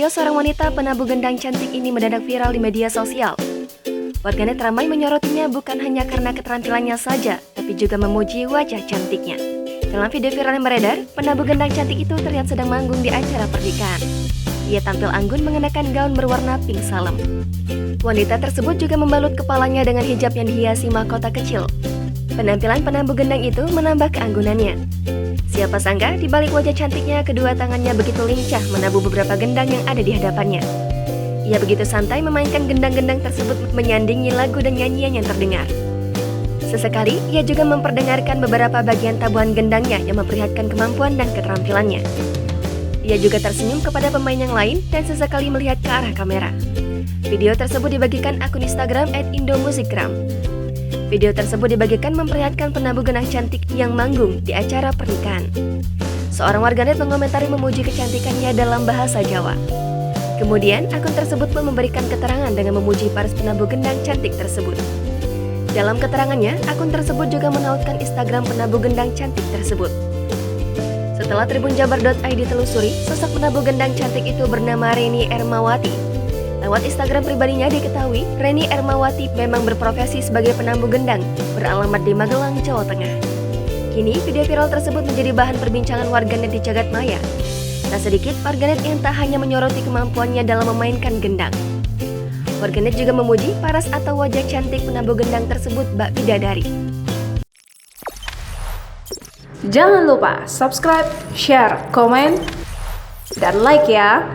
Video seorang wanita penabuh gendang cantik ini mendadak viral di media sosial. Warganet ramai menyorotinya bukan hanya karena keterampilannya saja, tapi juga memuji wajah cantiknya. Dalam video viral yang beredar, penabuh gendang cantik itu terlihat sedang manggung di acara pernikahan. Ia tampil anggun mengenakan gaun berwarna pink salem. Wanita tersebut juga membalut kepalanya dengan hijab yang dihiasi mahkota kecil. Penampilan penabuh gendang itu menambah keanggunannya. Siapa sangka di balik wajah cantiknya, kedua tangannya begitu lincah menabuh beberapa gendang yang ada di hadapannya. Ia begitu santai memainkan gendang-gendang tersebut menyandingi lagu dan nyanyian yang terdengar. Sesekali, ia juga memperdengarkan beberapa bagian tabuhan gendangnya yang memperlihatkan kemampuan dan keterampilannya. Ia juga tersenyum kepada pemain yang lain dan sesekali melihat ke arah kamera. Video tersebut dibagikan akun Instagram @indomusicgram. Video tersebut dibagikan memperlihatkan penabuh gendang cantik yang manggung di acara pernikahan. Seorang warganet mengomentari memuji kecantikannya dalam bahasa Jawa. Kemudian, akun tersebut pun memberikan keterangan dengan memuji para penabuh gendang cantik tersebut. Dalam keterangannya, akun tersebut juga menautkan Instagram penabuh gendang cantik tersebut. Setelah tribunjabar.id ditelusuri, sosok penabuh gendang cantik itu bernama Reni Ermawati. Lewat Instagram pribadinya diketahui, Reni Ermawati memang berprofesi sebagai penabuh gendang, beralamat di Magelang, Jawa Tengah. Kini, video viral tersebut menjadi bahan perbincangan warganet di jagat maya. Tak sedikit warganet yang tak hanya menyoroti kemampuannya dalam memainkan gendang. Warganet juga memuji paras atau wajah cantik penabuh gendang tersebut bak bidadari. Jangan lupa subscribe, share, komen, dan like ya!